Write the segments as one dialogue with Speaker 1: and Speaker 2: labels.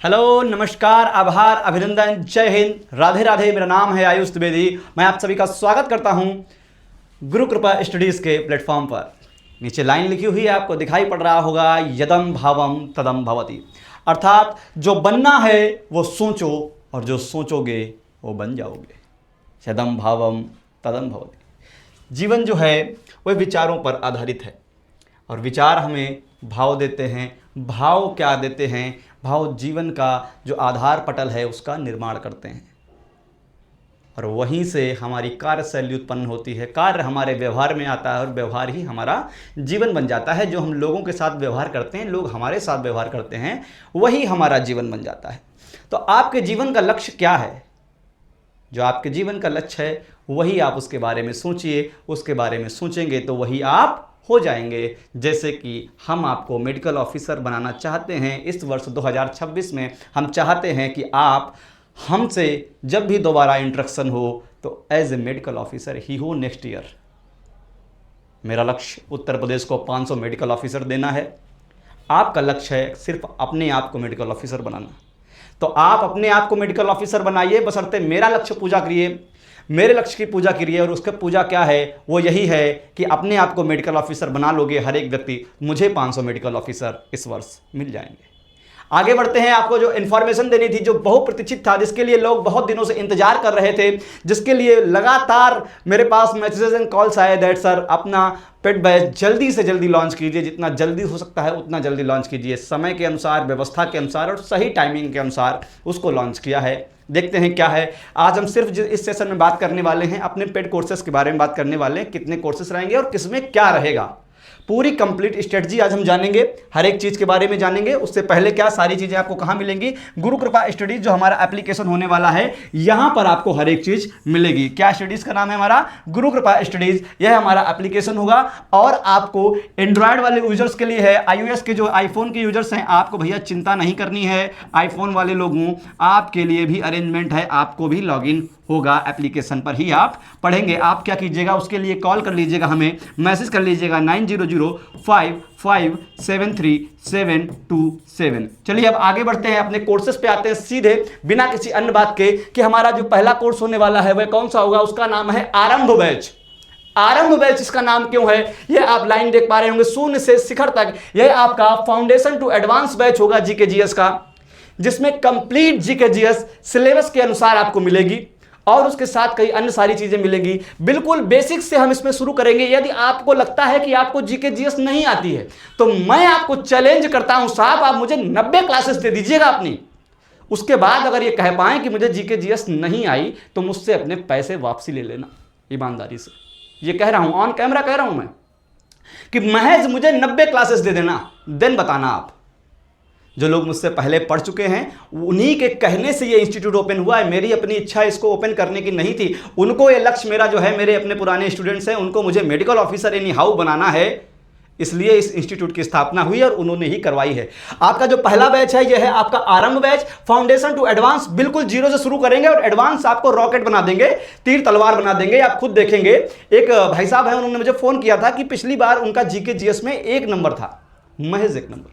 Speaker 1: Hello, नमस्कार, आभार, अभिनंदन, जय हिंद, राधे राधे। मेरा नाम है आयुष द्विवेदी। मैं आप सभी का स्वागत करता हूं गुरु कृपा स्टडीज़ के प्लेटफॉर्म पर। नीचे लाइन लिखी हुई है, आपको दिखाई पड़ रहा होगा, यदम भावम तदम भवति। अर्थात जो बनना है वो सोचो और जो सोचोगे वो बन जाओगे। यदम भावम तदम भवति। जीवन जो है वह विचारों पर आधारित है और विचार हमें भाव देते हैं। भाव क्या देते हैं? भाव जीवन का जो आधार पटल है उसका निर्माण करते हैं और वहीं से हमारी कार्यशैली उत्पन्न होती है। कार्य हमारे व्यवहार में आता है और व्यवहार ही हमारा जीवन बन जाता है। जो हम लोगों के साथ व्यवहार करते हैं, लोग हमारे साथ व्यवहार करते हैं, वही हमारा जीवन बन जाता है। तो आपके जीवन का लक्ष्य क्या है? जो आपके जीवन का लक्ष्य है वही आप उसके बारे में सोचिए। उसके बारे में सोचेंगे तो वही आप हो जाएंगे। जैसे कि हम आपको मेडिकल ऑफिसर बनाना चाहते हैं। इस वर्ष 2026 में हम चाहते हैं कि आप हमसे जब भी दोबारा इंटरेक्शन हो तो एज ए मेडिकल ऑफिसर ही हो नेक्स्ट ईयर। मेरा लक्ष्य उत्तर प्रदेश को 500 मेडिकल ऑफिसर देना है। आपका लक्ष्य है सिर्फ अपने आप को मेडिकल ऑफिसर बनाना। तो आप अपने आप को मेडिकल ऑफिसर बनाइए, बशर्ते मेरा लक्ष्य पूजा करिए, मेरे लक्ष्य की पूजा करिए। और उसका पूजा क्या है? वो यही है कि अपने आप को मेडिकल ऑफिसर बना लोगे हर एक व्यक्ति, मुझे 500 मेडिकल ऑफिसर इस वर्ष मिल जाएंगे। आगे बढ़ते हैं। आपको जो इन्फॉर्मेशन देनी थी, जो बहुप्रतीक्षित था, जिसके लिए लोग बहुत दिनों से इंतजार कर रहे थे, जिसके लिए लगातार मेरे पास मैसेजेस एंड कॉल्स आए दैट सर अपना पेड बैच जल्दी से जल्दी लॉन्च कीजिए, जितना जल्दी हो सकता है उतना जल्दी लॉन्च कीजिए। समय के अनुसार, व्यवस्था के अनुसार और सही टाइमिंग के अनुसार उसको लॉन्च किया है। देखते हैं क्या है। आज हम सिर्फ इस सेशन में बात करने वाले हैं अपने पेड कोर्सेज के बारे में बात करने वाले हैं। कितने कोर्सेज रहेंगे और किसमें क्या रहेगा, पूरी कंप्लीट स्ट्रेटजी आज हम जानेंगे। हर एक चीज के बारे में जानेंगे। उससे पहले क्या सारी चीजें आपको कहां मिलेंगी? गुरु कृपा स्टडीज जो हमारा एप्लीकेशन होने वाला है, यहां पर आपको हर एक चीज मिलेगी। क्या स्टडीज का नाम है? हमारा गुरु कृपा स्टडीज। यह हमारा एप्लीकेशन होगा और आपको एंड्रॉयड वाले यूजर्स के लिए है। iOS के जो आईफोन के यूजर्स हैं, आपको भैया चिंता नहीं करनी है। आईफोन वाले लोगों, आपके लिए भी अरेंजमेंट है। आपको भी लॉगिन होगा, एप्लीकेशन पर ही आप पढ़ेंगे। आप क्या कीजिएगा, उसके लिए कॉल कर लीजिएगा, हमें मैसेज कर लीजिएगा 9005573727। चलिए अब आगे बढ़ते हैं, अपने कोर्सेज पे आते हैं सीधे, बिना किसी अन्य बात के कि हमारा जो पहला कोर्स होने वाला है वह कौन सा होगा। उसका नाम है आरंभ बैच। आरंभ बैच इसका नाम क्यों है? यह आप लाइन देख पा रहे होंगे, शून्य से शिखर तक। यह आपका फाउंडेशन टू एडवांस बैच होगा जीके जीएस का, जिसमें कंप्लीट जीके जीएस सिलेबस के अनुसार आपको मिलेगी और उसके साथ कई अन्य सारी चीजें मिलेंगी। बिल्कुल बेसिक से हम इसमें शुरू करेंगे। यदि आपको लगता है कि आपको जीके जीएस नहीं आती है तो मैं आपको चैलेंज करता हूं, साहब आप मुझे 90 क्लासेस दे दीजिएगा अपनी। उसके बाद अगर ये कह पाएं कि मुझे जीके जीएस नहीं आई तो मुझसे अपने पैसे वापसी ले लेना ईमानदारी से। ये कह रहा हूं, ऑन कैमरा कह रहा हूं मैं, कि महज मुझे 90 क्लासेस दे देना, देन बताना आप। जो लोग मुझसे पहले पढ़ चुके हैं, उन्हीं के कहने से ये इंस्टीट्यूट ओपन हुआ है। मेरी अपनी इच्छा इसको ओपन करने की नहीं थी। उनको ये लक्ष्य मेरा जो है, मेरे अपने पुराने स्टूडेंट्स हैं, उनको मुझे मेडिकल ऑफिसर एनी हाउ बनाना है, इसलिए इस इंस्टीट्यूट की स्थापना हुई और उन्होंने ही करवाई है। आपका जो पहला बैच है यह है आपका आरंभ बैच, फाउंडेशन टू एडवांस। बिल्कुल जीरो से शुरू करेंगे और एडवांस आपको रॉकेट बना देंगे, तीर तलवार बना देंगे। आप खुद देखेंगे। एक भाई साहब हैं, उन्होंने मुझे फोन किया था कि पिछली बार उनका जीके जीएस में 1 नंबर था, महज 1 नंबर,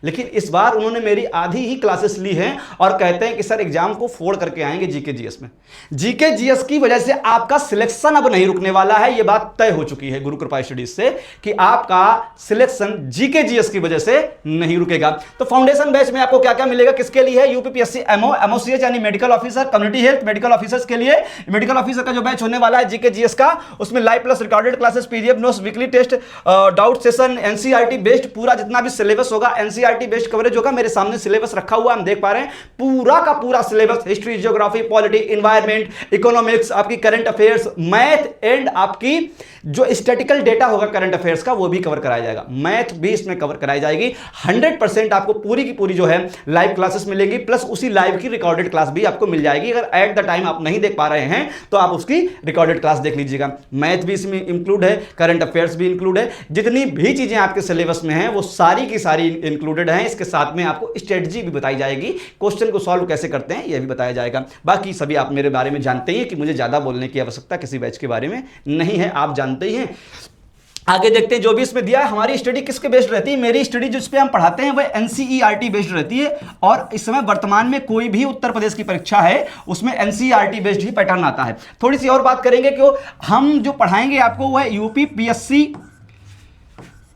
Speaker 1: लेकिन इस बार उन्होंने मेरी आधी ही क्लासेस ली हैं और कहते हैं कि सर एग्जाम को फोड़ करके आएंगे जीके जीएस में। जीके जीएस की वजह से आपका सिलेक्शन अब नहीं रुकने वाला है। यह बात तय हो चुकी है गुरु कृपा स्टडीज से कि आपका सिलेक्शन जीके जीएस की वजह से नहीं रुकेगा। तो फाउंडेशन बैच में आपको क्या क्या मिलेगा, किसके लिए है? यूपीपीएससी एमओ, एमओसीएच यानी medical officer, community health medical officers के लिए। मेडिकल ऑफिसर का जो बैच होने वाला है जीके जीएस का, उसमें live plus recorded classes, PDF notes, weekly test, doubt session, NCERT based पूरा जितना भी सिलेबस होगा, एनसीईआरटी बेस्ड कवरेज होगा। मेरे सामने सिलेबस रखा हुआ हम देख पा रहे हैं, पूरा का पूरा syllabus, history, geography, polity, environment, economics, आपकी करंट अफेयर्स, मैथ एंड आपकी जो स्टैटिकल डेटा होगा करंट अफेयर्स का वो भी कवर कराया जाएगा। मैथ भी इसमें कवर कराई जाएगी। 100% आपको पूरी की पूरी जो है लाइव क्लासेस मिलेंगी, प्लस उसी लाइव की रिकॉर्डेड क्लास भी आपको मिल जाएगी। अगर एट द टाइम आप नहीं देख पा रहे हैं तो आप उसकी रिकॉर्डेड क्लास देख लीजिएगा। मैथ भी इसमें इंक्लूड है, करंट अफेयर्स भी इंक्लूड है। जितनी भी चीजें आपके सिलेबस में हैं वो सारी की सारी इंक्लूडेड हैं। इसके साथ में आपको स्ट्रेटजी भी बताई जाएगी, क्वेश्चन को सॉल्व कैसे करते हैं यह भी बताया जाएगा। बाकी सभी आप मेरे बारे में जानते ही हैं कि मुझे ज्यादा बोलने की आवश्यकता किसी बैच के बारे में नहीं है, आप जानते ही हैं। आगे देखते हैं जो भी इसमें दिया है। हमारी स्टडी किसके बेस्ड रहती है? मेरी स्टडी जिस पे हम पढ़ाते हैं वह एनसीईआरटी बेस्ड रहती है, और इस समय वर्तमान में कोई भी उत्तर प्रदेश की परीक्षा है उसमें एनसीईआरटी बेस्ड ही पैटर्न आता है। थोड़ी सी और बात करेंगे कि हम जो पढ़ाएंगे आपको वह यूपी पीएससी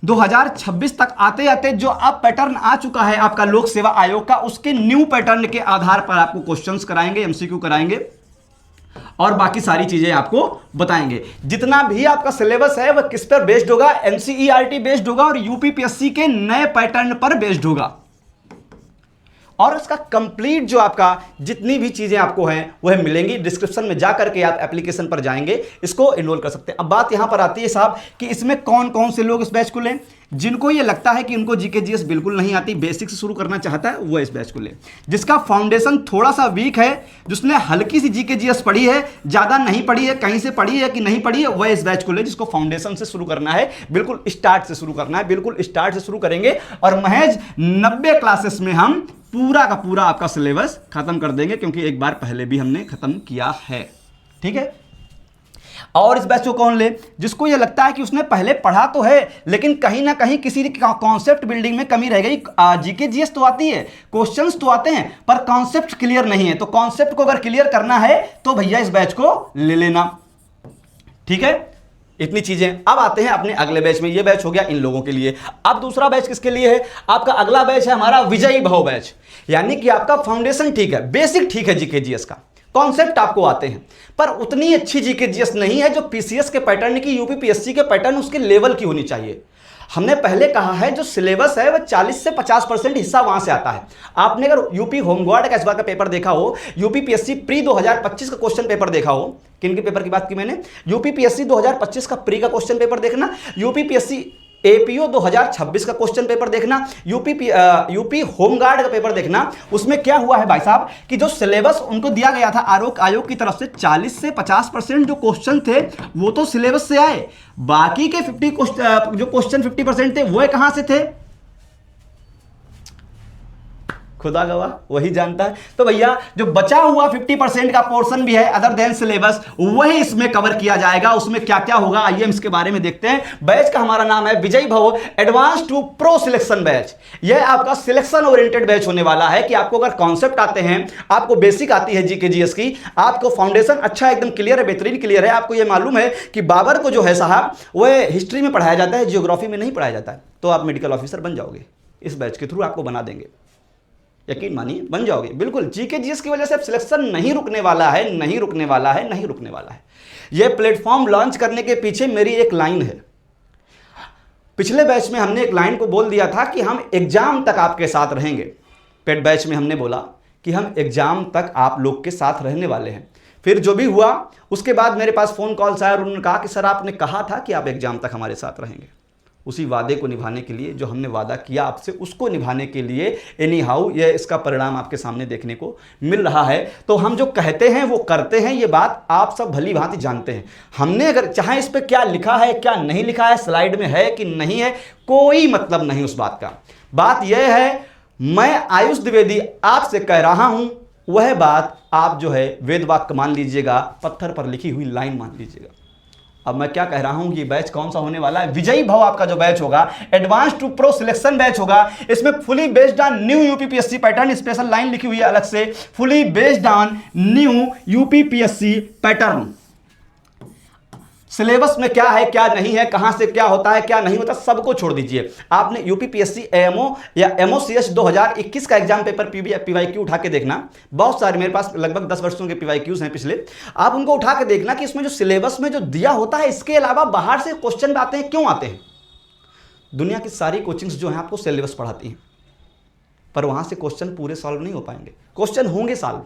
Speaker 1: 2026 तक आते आते जो अब पैटर्न आ चुका है आपका लोक सेवा आयोग का, उसके न्यू पैटर्न के आधार पर आपको क्वेश्चंस कराएंगे, एमसीक्यू कराएंगे और बाकी सारी चीजें आपको बताएंगे। जितना भी आपका सिलेबस है वह किस पर बेस्ड होगा? एनसीईआरटी बेस्ड होगा और यूपीपीएससी के नए पैटर्न पर बेस्ड होगा। और इसका कंप्लीट जो आपका जितनी भी चीजें आपको हैं वह मिलेंगी। डिस्क्रिप्शन में जाकर के आप एप्लीकेशन पर जाएंगे, इसको एनरोल कर सकते हैं। अब बात यहां पर आती है साहब कि इसमें कौन कौन से लोग इस बैच को लें। जिनको ये लगता है कि उनको जीके जीएस बिल्कुल नहीं आती, बेसिक से शुरू करना चाहता है, वो इस बैच को ले। जिसका फाउंडेशन थोड़ा सा वीक है, जिसने हल्की सी जीके जीएस पढ़ी है, ज्यादा नहीं पढ़ी है, कहीं से पढ़ी है कि नहीं पढ़ी है, वह इस बैच को ले। जिसको फाउंडेशन से शुरू करना है, बिल्कुल स्टार्ट से शुरू करना है, बिल्कुल स्टार्ट से शुरू करेंगे और महज 90 क्लासेस में हम पूरा का पूरा आपका सिलेबस खत्म कर देंगे, क्योंकि एक बार पहले भी हमने खत्म किया है। ठीक है। और इस बैच को कौन ले? जिसको ये लगता है कि उसने पहले पढ़ा तो है लेकिन कहीं ना कहीं किसी कॉन्सेप्ट बिल्डिंग में कमी रह गई। जीके जीएस तो आती है, क्वेश्चंस तो आते हैं, पर कॉन्सेप्ट क्लियर नहीं है। तो कॉन्सेप्ट को अगर क्लियर करना है तो भैया इस बैच को ले लेना। ठीक है, इतनी चीजें। अब आते हैं अपने अगले बैच में। ये बैच हो गया इन लोगों के लिए। अब दूसरा बैच किसके लिए है? आपका अगला बैच है हमारा विजयी भव बैच। यानी कि आपका फाउंडेशन ठीक है, बेसिक ठीक है जीके जीएस का, कॉन्सेप्ट आपको आते हैं, पर उतनी अच्छी जीके जीएस नहीं है जो पीसीएस के पैटर्न की, यूपीपीएससी के पैटर्न उसके लेवल की होनी चाहिए। हमने पहले कहा है जो सिलेबस है वह 40 से 50% हिस्सा वहां से आता है। आपने अगर यूपी होमगार्ड का इस बार का पेपर देखा हो, यूपीपीएससी प्री 2025 का क्वेश्चन पेपर देखा हो, किन के पेपर की बात की मैंने? यूपीपीएससी 2025 का प्री का क्वेश्चन पेपर देखना, यूपीपीएससी एपीओ 2026 का क्वेश्चन पेपर देखना, यूपी होमगार्ड का पेपर देखना। उसमें क्या हुआ है भाई साहब कि जो सिलेबस उनको दिया गया था आयोग की तरफ से, 40 से 50% जो क्वेश्चन थे वो तो सिलेबस से आए, बाकी के 50% थे वो कहां से थे? खुदा गवाह वही जानता है। तो भैया जो बचा हुआ 50% का पोर्शन भी है अदर देन सिलेबस, वही इसमें कवर किया जाएगा। उसमें क्या क्या होगा आइए हम इसके बारे में देखते हैं। बैच का हमारा नाम है Vijayi Bhav advance to pro selection batch. यह आपका सिलेक्शन ओरिएंटेड बैच होने वाला है कि आपको अगर कॉन्सेप्ट आते हैं, आपको बेसिक आती है जीके जीएस की, आपको फाउंडेशन अच्छा एकदम क्लियर है, बेहतरीन क्लियर है, आपको यह मालूम है कि बाबर को जो है साहब वह हिस्ट्री में पढ़ाया जाता है, जियोग्राफी में नहीं पढ़ाया जाता है, तो आप मेडिकल ऑफिसर बन जाओगे। इस बैच के थ्रू आपको बना देंगे, यकीन मानिए बन जाओगे बिल्कुल। जीके जीएस की वजह से अब सिलेक्शन नहीं रुकने वाला है, नहीं रुकने वाला है, नहीं रुकने वाला है। यह प्लेटफॉर्म लॉन्च करने के पीछे मेरी एक लाइन है। पिछले बैच में हमने एक लाइन को बोल दिया था कि हम एग्जाम तक आपके साथ रहेंगे। पेड बैच में हमने बोला कि हम एग्जाम तक आप लोग के साथ रहने वाले हैं। फिर जो भी हुआ उसके बाद मेरे पास फोन कॉल्स आए और उन्होंने कहा कि सर आपने कहा था कि आप एग्जाम तक हमारे साथ रहेंगे। उसी वादे को निभाने के लिए, जो हमने वादा किया आपसे उसको निभाने के लिए एनी हाउ ये इसका परिणाम आपके सामने देखने को मिल रहा है। तो हम जो कहते हैं वो करते हैं, ये बात आप सब भली भांति जानते हैं। हमने अगर चाहे इस पे क्या लिखा है क्या नहीं लिखा है, स्लाइड में है कि नहीं है, कोई मतलब नहीं उस बात का। बात यह है मैं आयुष द्विवेदी आपसे कह रहा हूं, वह बात आप जो है वेद वाक्य मान लीजिएगा, पत्थर पर लिखी हुई लाइन मान लीजिएगा। अब मैं क्या कह रहा हूं कि बैच कौन सा होने वाला है? विजयी भव आपका जो बैच होगा advance to pro selection batch होगा। इसमें fully based on new UPPSC pattern, special line लिखी हुई है अलग से, fully based on new UPPSC pattern. Syllabus में क्या है क्या नहीं है, कहां से क्या होता है क्या नहीं होता, सबको छोड़ दीजिए। आपने यूपीपीएससी एएमओ या एमओसीएस 2021 का एग्जाम पेपर पीवाईक्यू उठा के देखना। बहुत सारे मेरे पास लगभग 10 वर्षों के पीवाईक्यूज हैं पिछले, आप उनको उठा के देखना कि इसमें जो सिलेबस में जो दिया होता है इसके अलावा बाहर से क्वेश्चन आते हैं। क्यों आते हैं? दुनिया की सारी कोचिंग्स जो है आपको सिलेबस पढ़ाती हैं, पर वहां से क्वेश्चन पूरे सॉल्व नहीं हो पाएंगे। क्वेश्चन होंगे सॉल्व,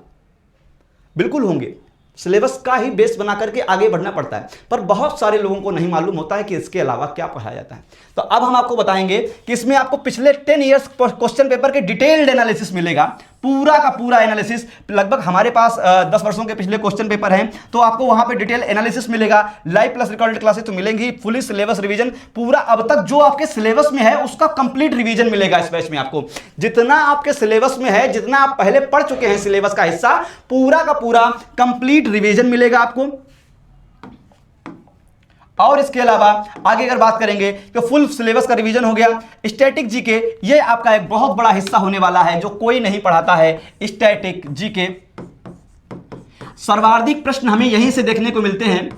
Speaker 1: बिल्कुल होंगे, सिलेबस का ही बेस बना करके आगे बढ़ना पड़ता है, पर बहुत सारे लोगों को नहीं मालूम होता है कि इसके अलावा क्या पढ़ाया जाता है। तो अब हम आपको बताएंगे कि इसमें आपको पिछले 10 इयर्स क्वेश्चन पेपर के डिटेल्ड एनालिसिस मिलेगा, पूरा का पूरा एनालिसिस। लगभग हमारे पास 10 वर्षों के पिछले क्वेश्चन पेपर हैं, तो आपको वहां पे डिटेल एनालिसिस मिलेगा। लाइव प्लस रिकॉर्डेड क्लासेस तो मिलेंगी, फुली सिलेबस रिवीजन, पूरा अब तक जो आपके सिलेबस में है उसका कंप्लीट रिवीजन मिलेगा इस बैच में आपको। जितना आपके सिलेबस में है, जितना आप पहले पढ़ चुके हैं सिलेबस का हिस्सा, पूरा का पूरा कंप्लीट रिवीजन मिलेगा आपको। और इसके अलावा आगे अगर बात करेंगे तो फुल सिलेबस का रिवीजन हो गया। स्टैटिक जीके ये आपका एक बहुत बड़ा हिस्सा होने वाला है जो कोई नहीं पढ़ाता है। स्टैटिक जीके सर्वाधिक प्रश्न हमें यहीं से देखने को मिलते हैं।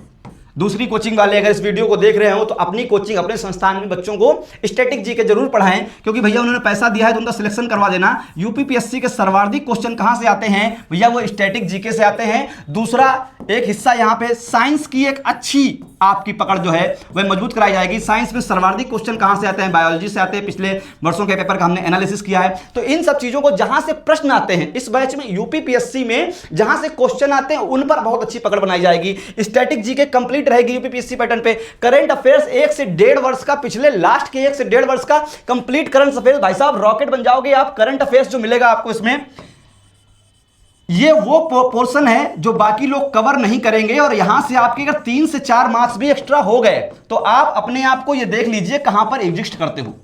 Speaker 1: दूसरी कोचिंग वाले अगर इस वीडियो को देख रहे हो तो अपनी कोचिंग अपने संस्थान में बच्चों को स्टैटिक जीके जरूर पढ़ाएं, क्योंकि भैया उन्होंने पैसा दिया है तो उनका सिलेक्शन करवा देना। यूपीपीएससी के सर्वाधिक क्वेश्चन कहां से आते हैं भैया, वो स्टैटिक जीके से आते हैं। दूसरा एक हिस्सा यहां पे साइंस की एक अच्छी आपकी पकड़ जो है वह मजबूत कराई जाएगी। साइंस में सर्वाधिक क्वेश्चन कहां से आते हैं, बायोलॉजी से आते हैं। पिछले वर्षों के पेपर का हमने एनालिसिस किया है। तो इन सब चीजों को जहां से प्रश्न आते हैं इस बैच में यूपीपीएससी में जहां से क्वेश्चन आते हैं उन पर बहुत अच्छी पकड़ बनाई जाएगी। स्टैटिक जीके कंप्लीट रहेगी यूपीपीएससी पैटर्न पे। करंट अफेयर्स 1 से 1.5 वर्ष का, पिछले लास्ट के 1 से 1.5 वर्ष का कंप्लीट करंट अफेयर्स। भाई साहब रॉकेट बन जाओगे आप। करंट अफेयर्स जो मिलेगा आपको इसमें, ये वो पोर्शन है जो बाकी लोग कवर नहीं करेंगे, और यहां से आपके अगर 3 से 4 मार्क्स भी एक्स्ट्रा हो गए तो आप अपने आप को ये देख लीजिए कहां पर एग्जिस्ट करते हो।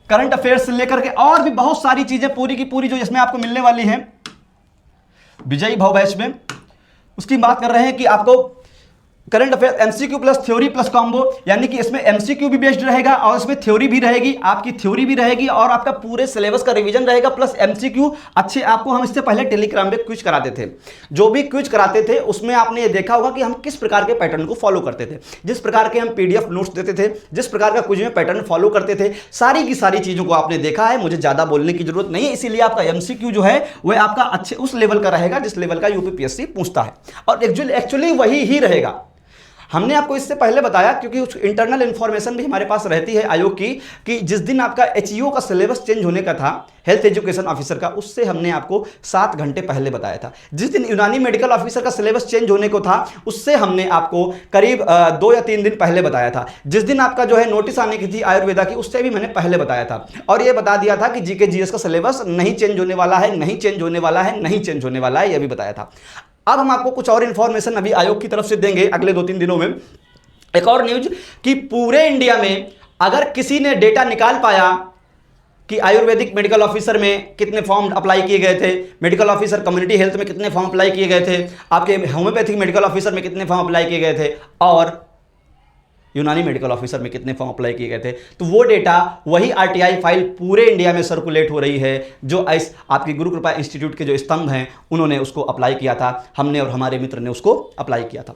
Speaker 1: करंट अफेयर्स से लेकर के और भी बहुत सारी चीजें पूरी की पूरी जो इसमें आपको मिलने वाली हैं विजयी भाव बैच में, उसकी बात कर रहे हैं कि आपको current affair MCQ plus theory plus combo, यानी कि इसमें एमसीक्यू भी बेस्ड रहेगा और इसमें थ्योरी भी रहेगी, आपकी थ्योरी भी रहेगी और आपका पूरे सिलेबस का रिवीजन रहेगा प्लस एमसीक्यू अच्छे। आपको हम इससे पहले टेलीग्राम पे क्विज कराते थे, जो भी क्विज कराते थे उसमें आपने ये देखा होगा कि हम किस प्रकार के पैटर्न को फॉलो करते थे। जिस प्रकार के हम पीडीएफ नोट्स देते थे, जिस प्रकार का क्विज में पैटर्न फॉलो करते थे, सारी की सारी चीजों को आपने देखा है। मुझे ज्यादा बोलने की जरूरत नहीं है, इसीलिए आपका एमसीक्यू जो है वह आपका अच्छे उस लेवल का रहेगा जिस लेवल का यूपीपीएससी पूछता है, और एक्चुअली वही ही रहेगा। हमने आपको इससे पहले बताया, क्योंकि उस इंटरनल इंफॉर्मेशन भी हमारे पास रहती है आयोग की, कि जिस दिन आपका एचईओ का सिलेबस चेंज होने का था हेल्थ एजुकेशन ऑफिसर का, उससे हमने आपको 7 घंटे पहले बताया था। जिस दिन यूनानी मेडिकल ऑफिसर का सिलेबस चेंज होने को था उससे हमने आपको करीब 2 या 3 दिन पहले बताया था। जिस दिन आपका जो है नोटिस आने की थी आयुर्वेदा की, उससे भी मैंने पहले बताया था, और यह बता दिया था कि जीके जीएस का सिलेबस नहीं चेंज होने वाला है, नहीं चेंज होने वाला है, नहीं चेंज होने वाला है, यह भी बताया था। अब हम आपको कुछ और इंफॉर्मेशन अभी आयोग की तरफ से देंगे अगले 2-3 दिनों में। एक और न्यूज कि पूरे इंडिया में अगर किसी ने डेटा निकाल पाया कि आयुर्वेदिक मेडिकल ऑफिसर में कितने फॉर्म अप्लाई किए गए थे, मेडिकल ऑफिसर कम्युनिटी हेल्थ में कितने फॉर्म अप्लाई किए गए थे, आपके होम्योपैथिक मेडिकल ऑफिसर में कितने फॉर्म अप्लाई किए गए थे, और यूनानी मेडिकल ऑफिसर में कितने फॉर्म अप्लाई किए गए थे, तो वो डेटा वही आरटीआई फाइल पूरे इंडिया में सर्कुलेट हो रही है, जो आपकी गुरु कृपा इंस्टीट्यूट के जो स्तंभ हैं उन्होंने उसको अप्लाई किया था, हमने और हमारे मित्र ने उसको अप्लाई किया था।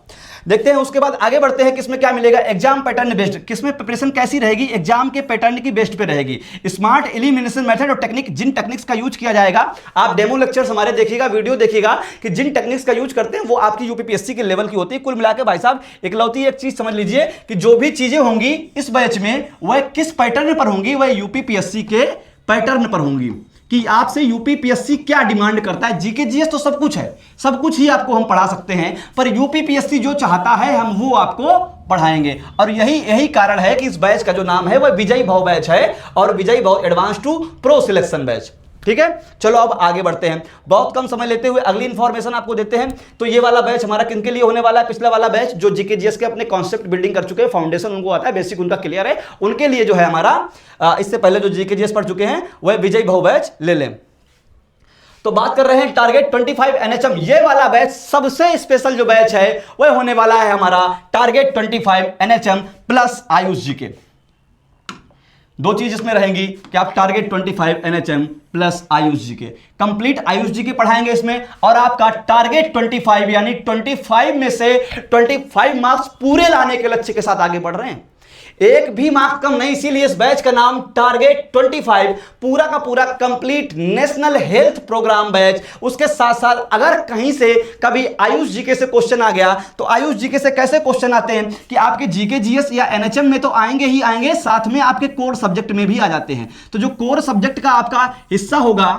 Speaker 1: देखते हैं उसके बाद आगे बढ़ते हैं किसमें क्या मिलेगा। एग्जाम पैटर्न बेस्ड, किसमें प्रिपरेशन कैसी रहेगी, एग्जाम के पैटर्न की बेस्ड पे रहेगी। स्मार्ट एलिमिनेशन मेथड और टेक्निक, जिन टेक्निक्स का यूज किया जाएगा, आप डेमो लेक्चर्स हमारे देखिएगा, वीडियो देखिएगा कि जिन टेक्निक्स का यूज करते हैं वो आपकी यूपीपीएससी के लेवल की होती है। कुल मिलाकर भाई साहब इकलौती एक चीज समझ लीजिए कि जो भी चीजें होंगी इस बैच में वह किस पैटर्न पर होंगी, वह यूपीपीएससी के पैटर्न पर होंगी कि आपसे यूपीपीएससी क्या डिमांड करता है। जीके जीएस तो सब कुछ है, सब कुछ ही आपको हम पढ़ा सकते हैं, पर यूपीपीएससी जो चाहता है हम वो आपको पढ़ाएंगे। और यही कारण है कि इस बैच का जो नाम है वह विजयी भाव बैच है, और Vijayi Bhav advance to pro selection batch. ठीक है, चलो अब आगे बढ़ते हैं, बहुत कम समय लेते हुए अगली इंफॉर्मेशन आपको देते हैं। तो ये वाला बैच हमारा किनके लिए होने वाला है, पिछला वाला बैच जो जीके जीएस के अपने कॉन्सेप्ट बिल्डिंग कर चुके हैं, फाउंडेशन उनको आता है, बेसिक उनका क्लियर है, उनके लिए जो है हमारा इससे पहले जो जीके जीएस पढ़ चुके हैं वह विजयी भाव बैच ले लें। तो बात कर रहे हैं टारगेट 25 एनएचएम, ये वाला बैच सबसे स्पेशल जो बैच है वह होने वाला है हमारा target 25 NHM plus Ayush GK. दो चीज इसमें रहेंगी कि आप target 25 NHM plus Ayush GK, complete Ayush GK पढ़ाएंगे इसमें, और आपका टारगेट 25 यानी 25 में से 25 मार्क्स पूरे लाने के लक्ष्य के साथ आगे बढ़ रहे हैं, एक भी मार्क कम नहीं। इसीलिए इस बैच का नाम टारगेट 25 पूरा का पूरा complete national health programme batch. उसके साथ साथ अगर कहीं से कभी आयुष जीके से क्वेश्चन आ गया तो आयुष जीके से कैसे क्वेश्चन आते हैं कि आपके जीके जीएस या एनएचएम में तो आएंगे ही आएंगे, साथ में आपके कोर सब्जेक्ट में भी आ जाते हैं। तो जो कोर सब्जेक्ट का आपका हिस्सा होगा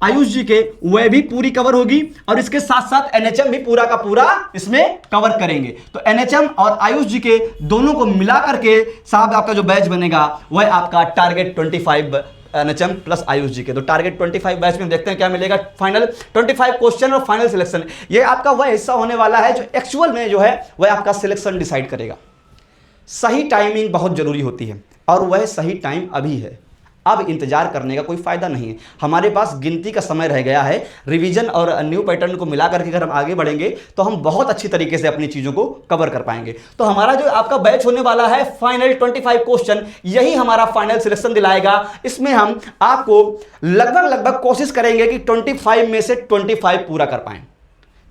Speaker 1: आयुष जी के वह भी पूरी कवर होगी, और इसके साथ साथ एनएचएम भी पूरा का पूरा इसमें कवर करेंगे। तो एनएचएम और आयुष जी के दोनों को मिला करके साहब आपका जो बैच बनेगा वह आपका टारगेट 25 एनएचएम प्लस आयुष जी के। तो टारगेट 25 बैच में देखते हैं क्या मिलेगा, फाइनल 25 क्वेश्चन और फाइनल सिलेक्शन। ये आपका वह हिस्सा होने वाला है जो एक्चुअल में जो है वह आपका सिलेक्शन डिसाइड करेगा। सही टाइमिंग बहुत जरूरी होती है, और वह सही टाइम अभी है। अब इंतजार करने का कोई फायदा नहीं है, हमारे पास गिनती का समय रह गया है। रिवीजन और न्यू पैटर्न को मिला करके अगर हम आगे बढ़ेंगे तो हम बहुत अच्छी तरीके से अपनी चीजों को कवर कर पाएंगे। तो हमारा जो आपका बैच होने वाला है फाइनल 25 क्वेश्चन, यही हमारा फाइनल सिलेक्शन दिलाएगा। इसमें हम आपको लगभग कोशिश करेंगे कि 25 में से 25 पूरा कर पाएं।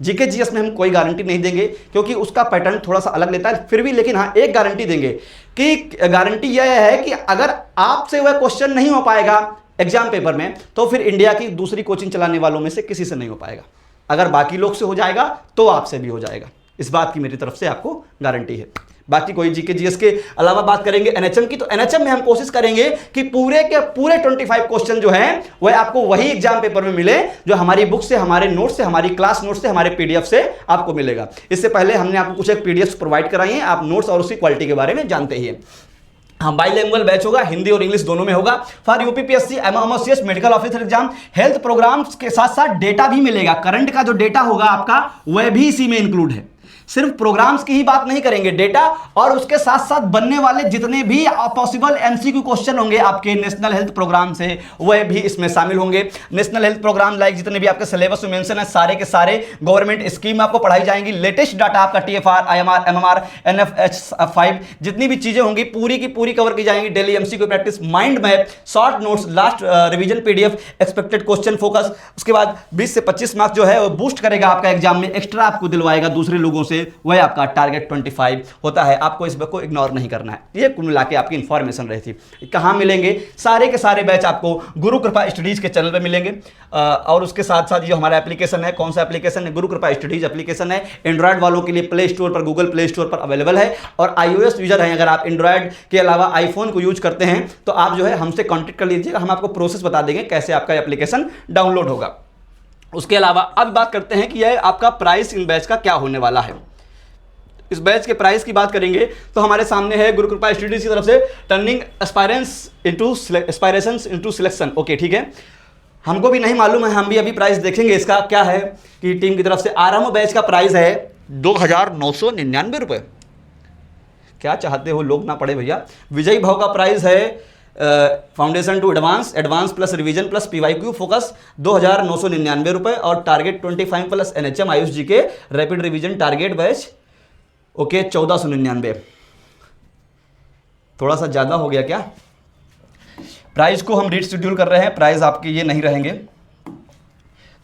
Speaker 1: जीके जीएस में हम कोई गारंटी नहीं देंगे क्योंकि उसका पैटर्न थोड़ा सा अलग लेता है, फिर भी लेकिन हाँ एक गारंटी देंगे कि गारंटी यह है कि अगर आपसे वह क्वेश्चन नहीं हो पाएगा एग्जाम पेपर में तो फिर इंडिया की दूसरी कोचिंग चलाने वालों में से किसी से नहीं हो पाएगा। अगर बाकी लोग से हो जाएगा तो आपसे भी हो जाएगा, इस बात की मेरी तरफ से आपको गारंटी है। बाकी कोई जीके जीएस के अलावा बात करेंगे एनएचएम की, तो एनएचएम में हम कोशिश करेंगे कि पूरे के पूरे 25 क्वेश्चन जो हैं वह आपको वही एग्जाम पेपर में मिले जो हमारी बुक से, हमारे नोट से, हमारी क्लास नोट से, हमारे पीडीएफ से आपको मिलेगा। इससे पहले हमने आपको कुछ एक पीडीएफ प्रोवाइड कराई हैं, आप नोट्स और उसकी क्वालिटी के बारे में जानते ही हैं। हाँ, बाइलिंगुअल बैच होगा, हिंदी और इंग्लिश दोनों में होगा। For UPPSC, MMCS, medical officer exam, health programs के साथ साथ डेटा भी मिलेगा। करंट का जो डेटा होगा आपका वह भी इसी में इंक्लूड है। सिर्फ प्रोग्राम्स की ही बात नहीं करेंगे, डेटा और उसके साथ साथ बनने वाले जितने भी पॉसिबल एमसीक्यू क्वेश्चन होंगे आपके नेशनल हेल्थ प्रोग्राम से वह भी इसमें शामिल होंगे। नेशनल हेल्थ प्रोग्राम लाइक जितने भी आपके सिलेबस में मेंशन है सारे के सारे गवर्नमेंट स्कीम आपको पढ़ाई जाएंगी। लेटेस्ट डाटा आपका टीएफआर, आईएमआर, एमएमआर, एनएफएच जितनी भी चीजें होंगी पूरी की पूरी कवर की जाएंगी। Daily MCQ practice, mind map, short notes, last revision PDF, expected question focus. उसके बाद 20 से 25 मार्क्स जो है वो बूस्ट करेगा आपका एग्जाम में, एक्स्ट्रा आपको दिलवाएगा दूसरे लोगों से, वह आपका टारगेट 25 होता है। आपको इस को इग्नोर नहीं करना है। ये कुल मिला के आपकी इंफॉर्मेशन रही थी। कहां मिलेंगे? सारे के सारे बैच आपको गुरु कृपा स्टडीज के चैनल पे मिलेंगे। और उसके साथ साथ ये हमारा एप्लीकेशन है, कौन सा एप्लीकेशन है? गुरु कृपा स्टडीज एप्लीकेशन है। एंड्रॉयड वालों के लिए प्ले स्टोर पर, गूगल प्ले स्टोर पर अवेलेबल है। और iOS यूजर हैं, अगर आप एंड्रॉयड के अलावा आईफोन को यूज करते हैं तो आप जो है हमसे कॉन्टेक्ट कर लीजिएगा, हम आपको प्रोसेस बता देंगे कैसे आपका एप्लीकेशन डाउनलोड होगा। उसके अलावा अब बात करते हैं कि यह आपका प्राइस इन बैच का क्या होने वाला है। इस बैच के प्राइस की बात करेंगे तो हमारे सामने है गुरु कृपा स्टडीज की तरफ से turning aspirations into selection. Okay, ठीक है, हमको भी नहीं मालूम है, हम भी अभी प्राइस देखेंगे इसका क्या है कि टीम की तरफ से। आरंभ बैच का प्राइस है 2,999 रुपए। क्या चाहते हो लोग ना पढ़े भैया। विजय भाव का प्राइस है foundation to advance, advance plus revision plus PYQ focus 2,999 रुपए। और target 25 plus NHM AYUSH GK rapid revision target batch okay 1499। थोड़ा सा ज़्यादा हो गया क्या? प्राइस को हम रीशेड्यूल कर रहे हैं, प्राइस आपके ये नहीं रहेंगे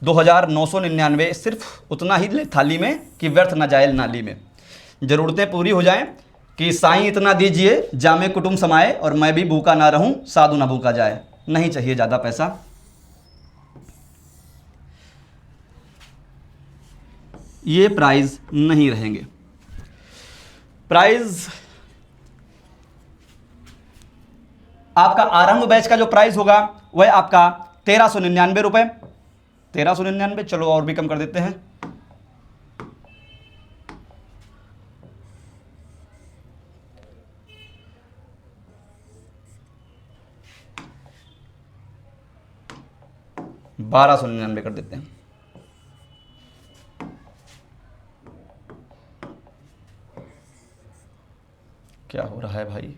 Speaker 1: 2,999, सिर्फ उतना ही ले थाली में कि व्यर्थ ना जाए नाली में। ज़रूरतें पूरी हो जाएं कि साईं इतना दीजिए जामे कुटुंब समाए और मैं भी भूखा ना रहूं साधु ना भूखा जाए। नहीं चाहिए ज़्यादा पैसा। ये प्राइस नहीं रहेंगे। प्राइस आपका आरंभ बैच का जो प्राइस होगा वह आपका 1,399 रुपए। 1,399, चलो और भी कम कर देते हैं, $1,299 कर देते हैं। क्या हो रहा है भाई?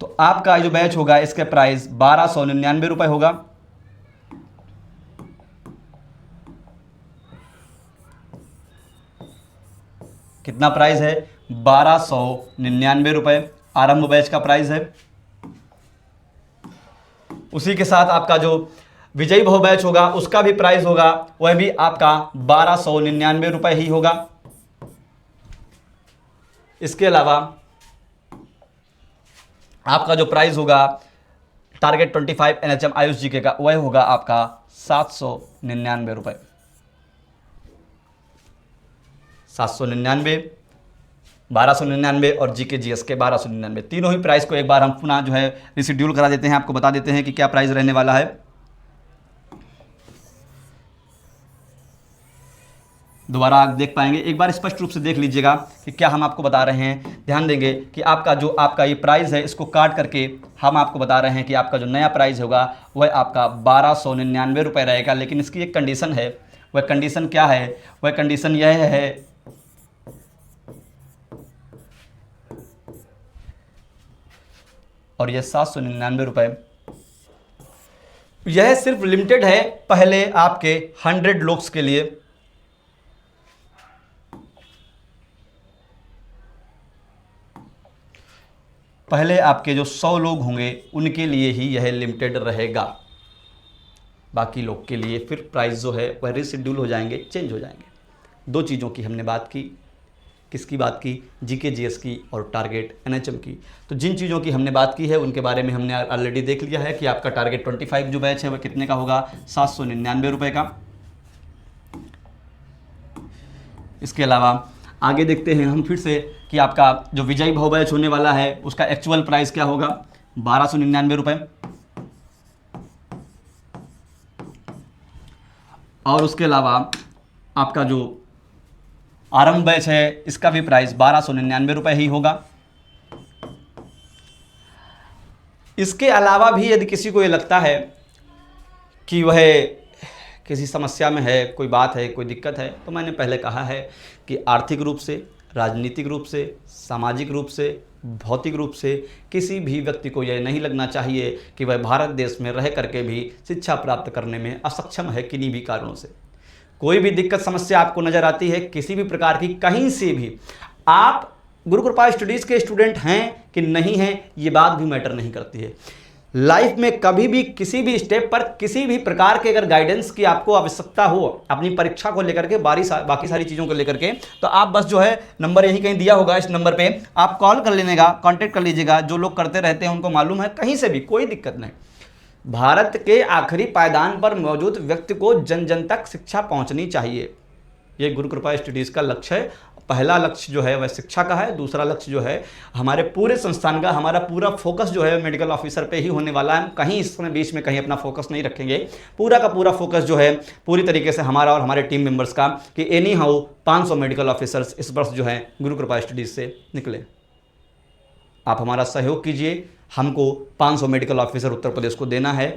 Speaker 1: तो आपका जो बैच होगा इसका प्राइस 1,299 रुपए होगा। कितना प्राइस है? 1,299 रुपए आरंभ बैच का प्राइस है। उसी के साथ आपका जो विजयी भाव बैच होगा उसका भी प्राइस होगा, वह भी आपका 1,299 रुपए ही होगा। इसके अलावा आपका जो प्राइस होगा टारगेट 25 एनएचएम आयुष जीके का वह होगा आपका 799 रुपए। 799, 1,299 और जीके जीएस के 1,299, तीनों ही प्राइस को एक बार हम पुनः जो है रिशेड्यूल करा देते हैं, आपको बता देते हैं कि क्या प्राइस रहने वाला है। दोबारा आप देख पाएंगे, एक बार स्पष्ट रूप से देख लीजिएगा कि क्या हम आपको बता रहे हैं। ध्यान देंगे कि आपका ये प्राइस है इसको काट करके हम आपको बता रहे हैं कि आपका जो नया प्राइस होगा वह आपका 1,299 रुपये रहेगा। लेकिन इसकी एक कंडीशन है, वह कंडीशन क्या है? वह कंडीशन यह है और यह 799 रुपये। यह सिर्फ लिमिटेड है पहले आपके 100 लोग्स के लिए। पहले आपके जो 100 लोग होंगे उनके लिए ही यह लिमिटेड रहेगा। बाकी लोग के लिए फिर प्राइस जो है वह रिशेड्यूल हो जाएंगे, चेंज हो जाएंगे। दो चीज़ों की हमने बात की। किसकी बात की? जीके जीएस की और टारगेट एनएचएम की। तो जिन चीज़ों की हमने बात की है उनके बारे में हमने ऑलरेडी देख लिया है कि आपका टारगेट 25 जो बैच है वह कितने का होगा? 799 रुपये का। इसके अलावा आगे देखते हैं हम फिर से कि आपका जो विजयी भाव बैच होने वाला है उसका एक्चुअल प्राइस क्या होगा? 1299 रुपये। और उसके अलावा आपका जो आरंभ बैच है इसका भी प्राइस 1299 रुपये ही होगा। इसके अलावा भी यदि किसी को ये लगता है कि वह किसी समस्या में है, कोई बात है, कोई दिक्कत है, तो मैंने पहले कहा है कि आर्थिक रूप से, राजनीतिक रूप से, सामाजिक रूप से, भौतिक रूप से किसी भी व्यक्ति को यह नहीं लगना चाहिए कि वह भारत देश में रह करके भी शिक्षा प्राप्त करने में असक्षम है किन्हीं भी कारणों से। कोई भी दिक्कत समस्या आपको नज़र आती है किसी भी प्रकार की, कहीं से भी, आप गुरु कृपा स्टडीज़ के स्टूडेंट हैं कि नहीं हैं ये बात भी मैटर नहीं करती है। लाइफ में कभी भी किसी भी स्टेप पर किसी भी प्रकार के अगर गाइडेंस की आपको आवश्यकता हो अपनी परीक्षा को लेकर के, बाकी सारी चीज़ों को लेकर के, तो आप बस जो है नंबर यहीं कहीं दिया होगा, इस नंबर पे आप कॉल कर लेनेगा, कांटेक्ट कर लीजिएगा। जो लोग करते रहते हैं उनको मालूम है, कहीं से भी कोई दिक्कत नहीं। भारत के आखिरी पायदान पर मौजूद व्यक्ति को जन जन तक शिक्षा पहुँचनी चाहिए। ये गुरु कृपा स्टडीज़ का लक्ष्य है। पहला लक्ष्य जो है वह शिक्षा का है, दूसरा लक्ष्य जो है हमारे पूरे संस्थान का, हमारा पूरा फोकस जो है मेडिकल ऑफिसर पे ही होने वाला है। कहीं इसमें बीच में कहीं अपना फोकस नहीं रखेंगे। पूरा का पूरा फोकस जो है पूरी तरीके से हमारा और हमारे टीम मेंबर्स का कि एनी हाउ 500 मेडिकल ऑफिसर्स इस वर्ष जो है गुरु कृपा स्टडीज़ से निकले। आप हमारा सहयोग कीजिए। हमको 500 मेडिकल ऑफिसर उत्तर प्रदेश को देना है।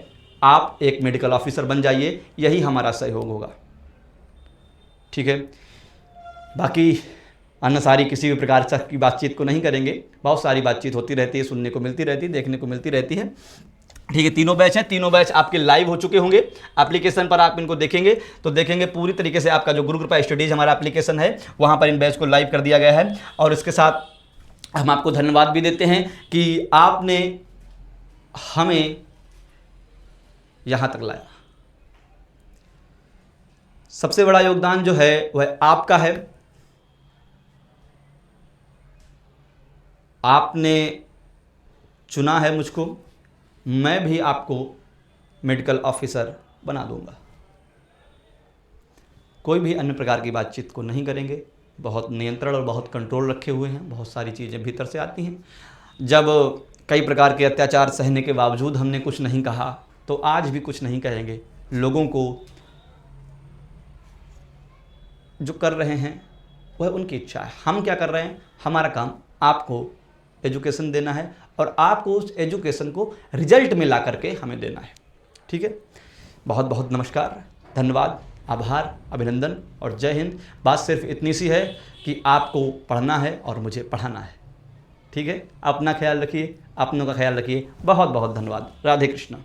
Speaker 1: आप एक मेडिकल ऑफिसर बन जाइए, यही हमारा सहयोग होगा। ठीक है, बाकी अन्य सारी किसी भी प्रकार की बातचीत को नहीं करेंगे। बहुत सारी बातचीत होती रहती है, सुनने को मिलती रहती है, देखने को मिलती रहती है। ठीक है, तीनों बैच हैं, तीनों बैच आपके लाइव हो चुके होंगे। एप्लीकेशन पर आप इनको देखेंगे तो देखेंगे पूरी तरीके से आपका जो गुरु कृपा स्टडीज़ हमारा एप्लीकेशन है वहाँ पर इन बैच को लाइव कर दिया गया है। और इसके साथ हम आपको धन्यवाद भी देते हैं कि आपने हमें यहाँ तक लाया। सबसे बड़ा योगदान जो है वह आपका है। आपने चुना है मुझको, मैं भी आपको मेडिकल ऑफिसर बना दूंगा। कोई भी अन्य प्रकार की बातचीत को नहीं करेंगे। बहुत नियंत्रण और बहुत कंट्रोल रखे हुए हैं। बहुत सारी चीज़ें भीतर से आती हैं। जब कई प्रकार के अत्याचार सहने के बावजूद हमने कुछ नहीं कहा तो आज भी कुछ नहीं कहेंगे। लोगों को जो कर रहे हैं वह उनकी इच्छा है। हम क्या कर रहे हैं? हमारा काम आपको एजुकेशन देना है और आपको उस एजुकेशन को रिजल्ट में ला करके हमें देना है। ठीक है, बहुत बहुत नमस्कार, धन्यवाद, आभार, अभिनंदन और जय हिंद। बात सिर्फ इतनी सी है कि आपको पढ़ना है और मुझे पढ़ाना है। ठीक है, अपना ख्याल रखिए, अपनों का ख्याल रखिए। बहुत बहुत धन्यवाद। राधे कृष्णा।